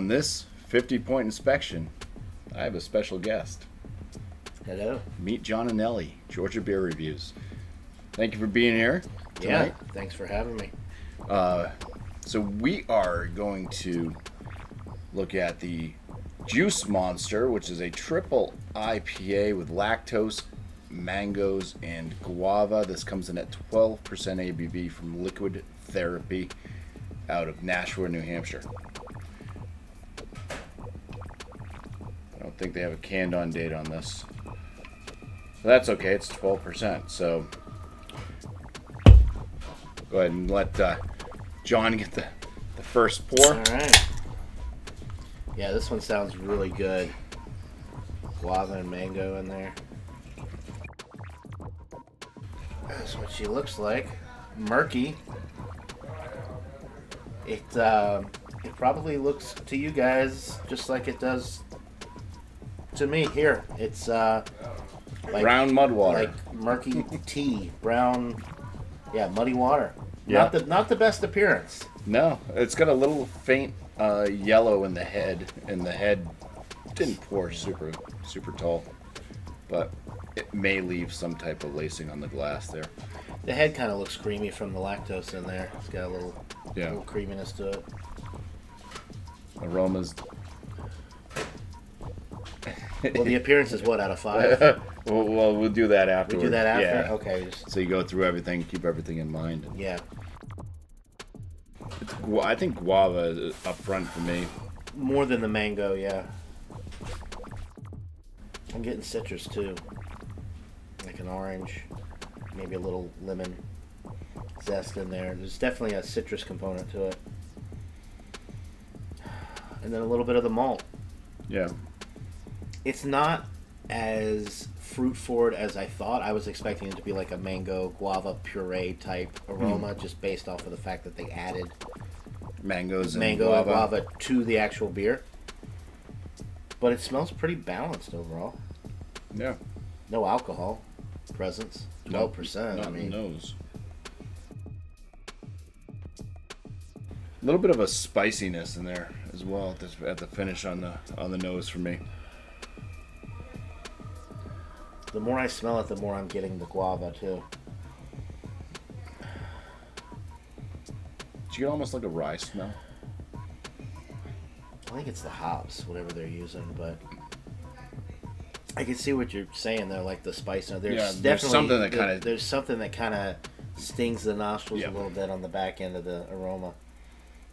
On this 50-point inspection, I have a special guest. Hello. Meet John Anile, Georgia Beer Reviews. Thank you for being here tonight. Yeah, thanks for having me. So we are going to look at the Juice Monster, which is a triple IPA with lactose, mangoes, and guava. This comes in at 12% ABV from Liquid Therapy out of Nashua, New Hampshire. I don't think they have a canned on date on this. But that's okay, it's 12%. So go ahead and let John get the first pour. All right. Yeah, this one sounds really good. Guava and mango in there. That's what she looks like. Murky. It probably looks to you guys just like it does to me. Here, it's like brown mud water, like murky tea, brown, yeah, muddy water. Yeah. Not the best appearance. No, it's got a little faint yellow in the head, and the head didn't pour super tall, but it may leave some type of lacing on the glass there. The head kind of looks creamy from the lactose in there. It's got a little creaminess to it. Aromas. Well, the appearance is what, out of 5? well, we'll do that afterwards. We do that after? Yeah. Okay. So you go through everything, keep everything in mind. Yeah. I think guava is up front for me. More than the mango, yeah. I'm getting citrus too. Like an orange, maybe a little lemon zest in there. There's definitely a citrus component to it. And then a little bit of the malt. Yeah. It's not as fruit forward as I thought. I was expecting it to be like a mango guava puree type aroma, just based off of the fact that they added mango and guava to the actual beer. But it smells pretty balanced overall. Yeah. No alcohol presence. 12%. Not I mean, in the nose. A little bit of a spiciness in there as well at the finish on the nose for me. the more I smell it, the more I'm getting the guava too. Do you get almost like a rye smell? I think it's the hops, whatever they're using, but I can see what you're saying though, like the spice. There's definitely there's something that kind of stings the nostrils a little bit on the back end of the aroma.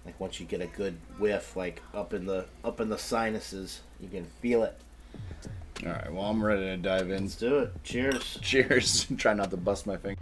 Like once you get a good whiff, like up in the sinuses, you can feel it. All right, well, I'm ready to dive in. Let's do it. Cheers. Cheers. Try not to bust my finger.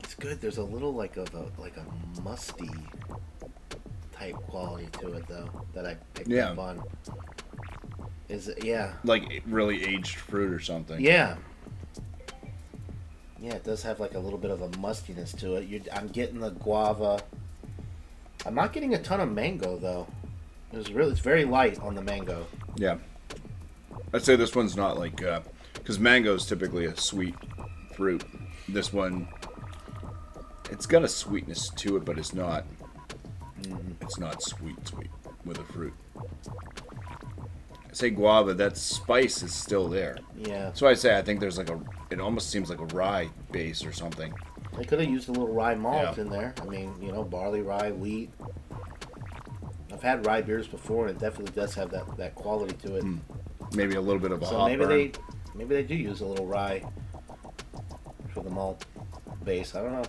It's good. There's a little like a musty type quality to it though that I picked up on. Is it? Yeah. Like really aged fruit or something. Yeah. Yeah, it does have like a little bit of a mustiness to it. I'm getting the guava. I'm not getting a ton of mango though. It's very light on the mango. Yeah. I'd say this one's not like, because mango is typically a sweet fruit. This one, it's got a sweetness to it, but it's not. It's not sweet with a fruit. I say guava, that spice is still there. Yeah. That's why I say I think there's like it almost seems like a rye base or something. They could have used a little rye malt in there. I mean, barley, rye, wheat. I've had rye beers before, and it definitely does have that quality to it. Maybe a little bit of a hop maybe burn. maybe they do use a little rye for the malt base. I don't know.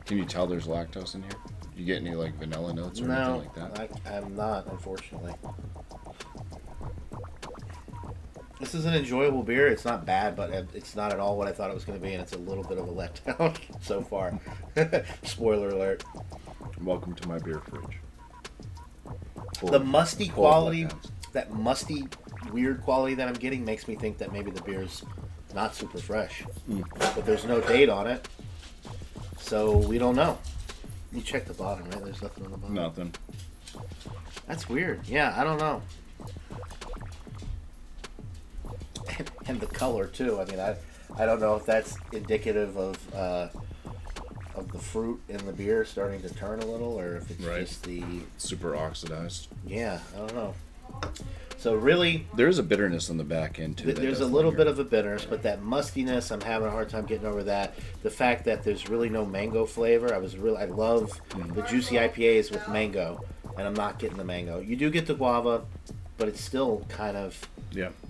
Can you tell there's lactose in here? You get any like vanilla notes or anything like that? I'm not, unfortunately. This is an enjoyable beer. It's not bad, but it's not at all what I thought it was going to be, and it's a little bit of a letdown so far. Spoiler alert. Welcome to my beer fridge. The musty quality, that musty, weird quality that I'm getting makes me think that maybe the beer's not super fresh. But there's no date on it, so we don't know. You check the bottom, right? There's nothing on the bottom. Nothing. That's weird. Yeah, I don't know. And the color too. I mean, I don't know if that's indicative of of the fruit in the beer starting to turn a little, or if it's just the super oxidized. Yeah, I don't know. So really, there's a bitterness on the back end too. There's a little bit of a bitterness, but that mustiness, I'm having a hard time getting over that. The fact that there's really no mango flavor. I love the juicy IPAs with mango, and I'm not getting the mango. You do get the guava, but it's still kind of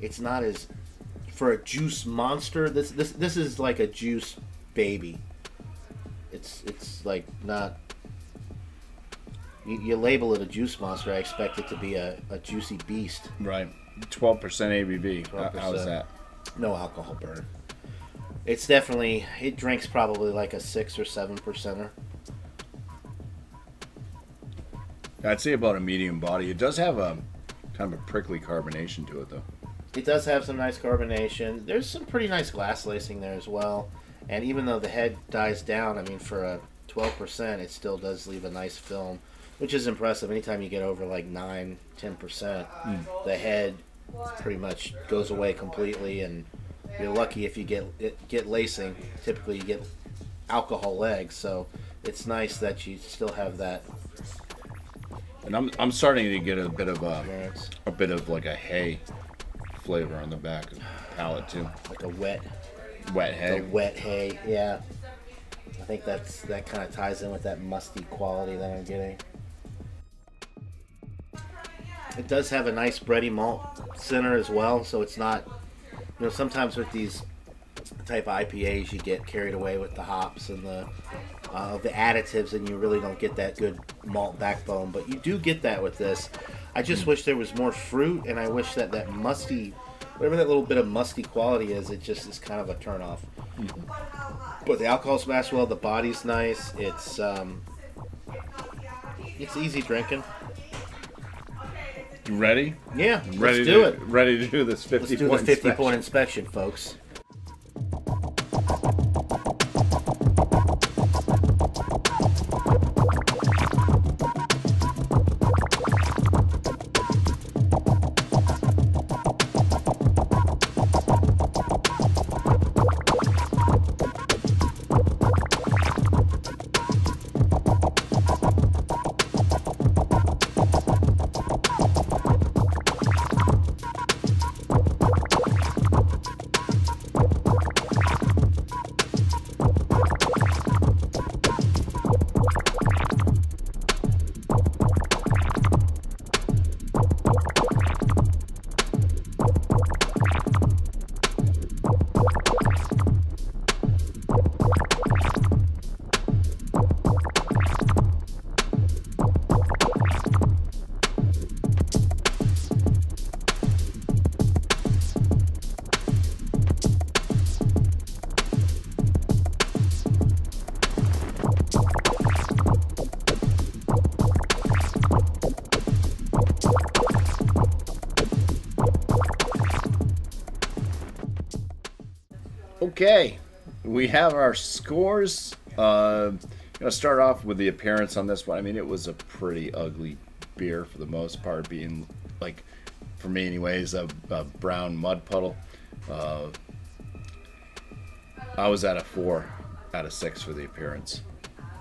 It's not as for a juice monster. This is like a juice baby. It's like not. You label it a juice monster, I expect it to be a juicy beast. Right. 12% ABV. 12%. How's that? No alcohol burn. It's definitely, it drinks probably like a 6 or 7%er. I'd say about a medium body. It does have a kind of a prickly carbonation to it, though. It does have some nice carbonation. There's some pretty nice glass lacing there as well. And even though the head dies down, I mean, for a 12%, it still does leave a nice film, which is impressive. Anytime you get over like 9, 10%, the head pretty much goes away completely, and you're lucky if you get lacing. Typically, you get alcohol legs, so it's nice that you still have that. And I'm starting to get a bit of like a hay flavor on the back of the palate too, like a wet hay. The wet hay, yeah. I think that kind of ties in with that musty quality that I'm getting. It does have a nice bready malt center as well, so it's not, sometimes with these type of IPAs you get carried away with the hops and the additives, and you really don't get that good malt backbone, but you do get that with this. I just wish there was more fruit, and I wish that musty, whatever that little bit of musty quality is, it just is kind of a turnoff. But the alcohol smashed well, the body's nice, it's easy drinking. You ready? Yeah, let's do it. Ready to do this 50-point inspection. Let's do the 50-point inspection, folks. Okay, we have our scores. Gonna start off with the appearance on this one. I mean, it was a pretty ugly beer for the most part, being like, for me anyways, a brown mud puddle. I was at a 4 out of 6 for the appearance.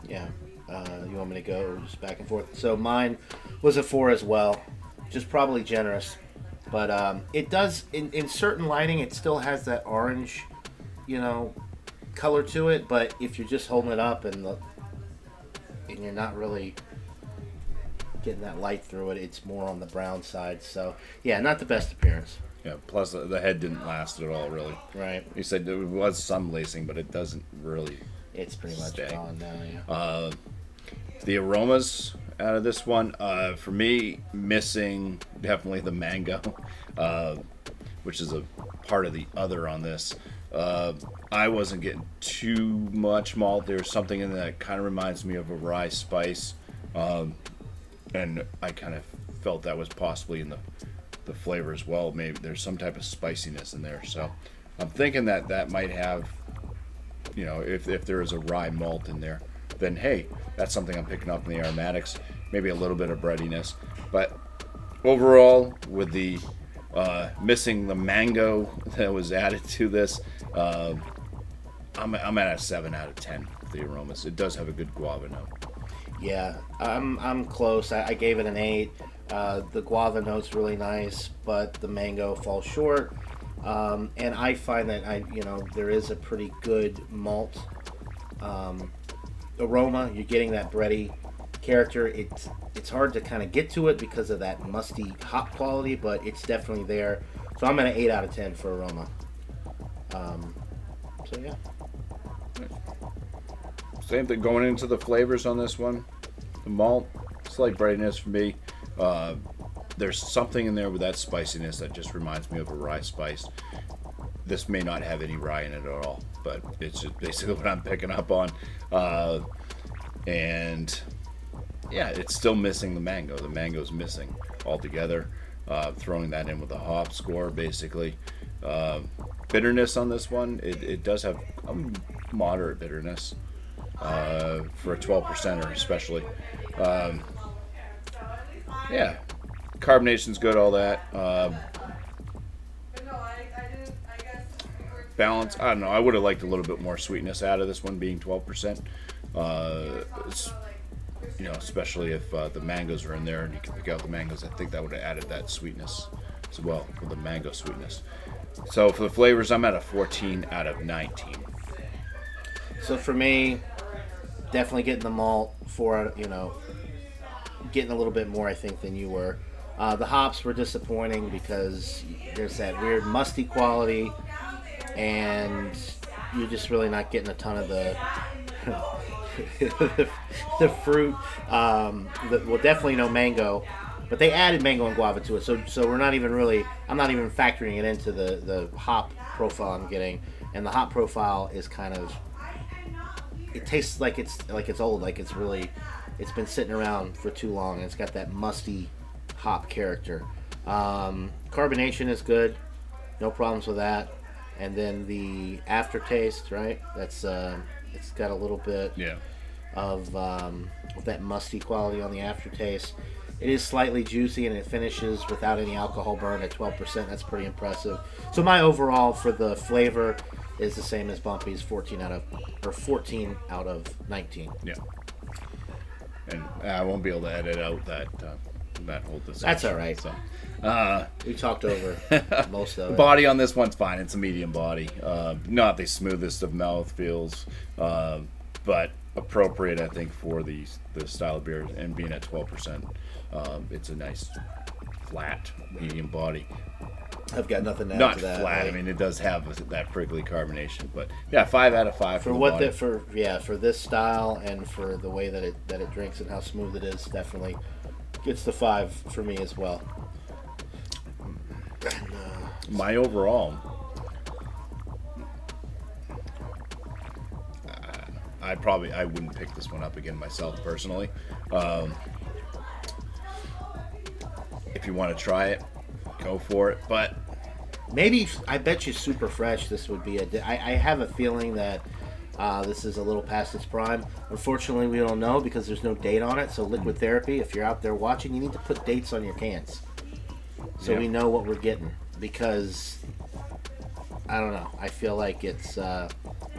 Yeah. You want me to go just back and forth? So mine was a 4 as well, just probably generous, but it does in certain lighting it still has that orange, color to it. But if you're just holding it up and you're not really getting that light through it, it's more on the brown side. So yeah, not the best appearance. Yeah, plus the head didn't last at all, really. Right. You said there was some lacing, but it doesn't really. It's pretty much gone now, yeah. The aromas out of this one, for me, missing definitely the mango, which is a part of the other on this. I wasn't getting too much malt. There's something in there that kind of reminds me of a rye spice, and I kind of felt that was possibly in the flavor as well. Maybe there's some type of spiciness in there. So I'm thinking that might have, if there is a rye malt in there, then hey, that's something I'm picking up in the aromatics. Maybe a little bit of breadiness, but overall, with the missing the mango that was added to this, I'm at a 7 out of 10 the aromas. It does have a good guava note. Yeah, I'm close. I gave it an 8. The guava note's really nice, but the mango falls short. And I find that there is a pretty good malt aroma. You're getting that bready character. It's hard to kind of get to it because of that musty hop quality, but it's definitely there. So I'm at an 8 out of 10 for aroma. So yeah. Same thing going into the flavors on this one. The malt, slight breadiness for me. There's something in there with that spiciness that just reminds me of a rye spice. This may not have any rye in it at all, but it's just basically what I'm picking up on. And yeah, it's still missing the mango. The mango's missing altogether. Throwing that in with a hop score, basically. Bitterness on this one, it does have a moderate bitterness for a 12%er especially. Yeah, carbonation's good, all that. Balance, I don't know, I would have liked a little bit more sweetness out of this one being 12%. Especially if the mangoes are in there and you can pick out the mangoes. I think that would have added that sweetness as well, with the mango sweetness. So for the flavors, I'm at a 14 out of 19. So for me, definitely getting the malt, 4 out of, getting a little bit more, I think, than you were. The hops were disappointing because there's that weird musty quality, and you're just really not getting a ton of the the fruit. Well, definitely no mango, but they added mango and guava to it. So we're not even really. I'm not even factoring it into the hop profile I'm getting, and the hop profile is kind of. It tastes like it's old, like it's been sitting around for too long, and it's got that musty hop character. Carbonation is good, no problems with that. And then the aftertaste, right? That's it's got a little bit of that musty quality on the aftertaste. It is slightly juicy, and it finishes without any alcohol burn at 12%. That's pretty impressive. So my overall for the flavor is the same as BuMpY's, 14 out of 19. Yeah. And I won't be able to edit out that whole discussion. That's all right. So, we talked over most of it. The body on this one's fine. It's a medium body. Not the smoothest of mouth feels, but appropriate, I think, for the style of beer. And being at 12%, it's a nice flat medium body. I've got nothing to add Not to that. flat. I mean, it does have that prickly carbonation, but yeah, 5 out of 5 for what that for this style and for the way that it drinks and how smooth it is. Definitely gets the 5 for me as well. My overall, I wouldn't pick this one up again myself personally. If you want to try it, go for it. But maybe, I bet you super fresh this would be I have a feeling that this is a little past its prime. Unfortunately, we don't know because there's no date on it. So Liquid Therapy, if you're out there watching, you need to put dates on your cans so we know what we're getting. Because I don't know, I feel like it's a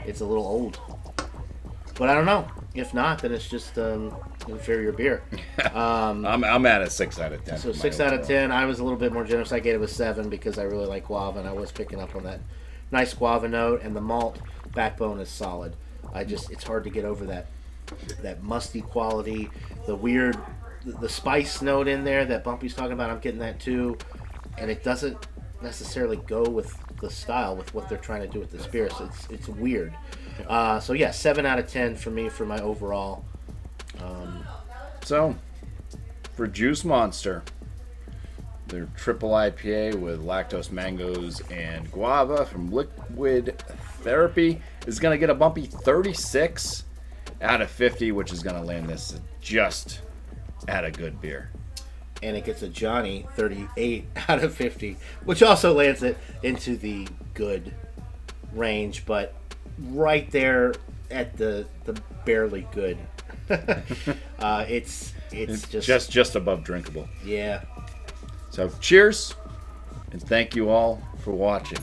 little old. But I don't know. If not, then it's just inferior beer. I'm at a 6 out of 10. So 6 out of 10. I was a little bit more generous. I gave it a 7 because I really like guava, and I was picking up on that nice guava note, and the malt backbone is solid. It's hard to get over that musty quality, the weird, the spice note in there that BuMpY's talking about. I'm getting that too, and it doesn't necessarily go with the style, with what they're trying to do with the spirits. It's weird. So yeah, 7 out of 10 for me for my overall. So for Juice Monster, their triple IPA with lactose, mangoes, and guava from Liquid Therapy is going to get a BuMpY 36 out of 50, which is going to land this just at a good beer. And it gets a Johnny 38 out of 50, which also lands it into the good range, but right there at the barely good. It's just above drinkable. Yeah. So cheers, and thank you all for watching.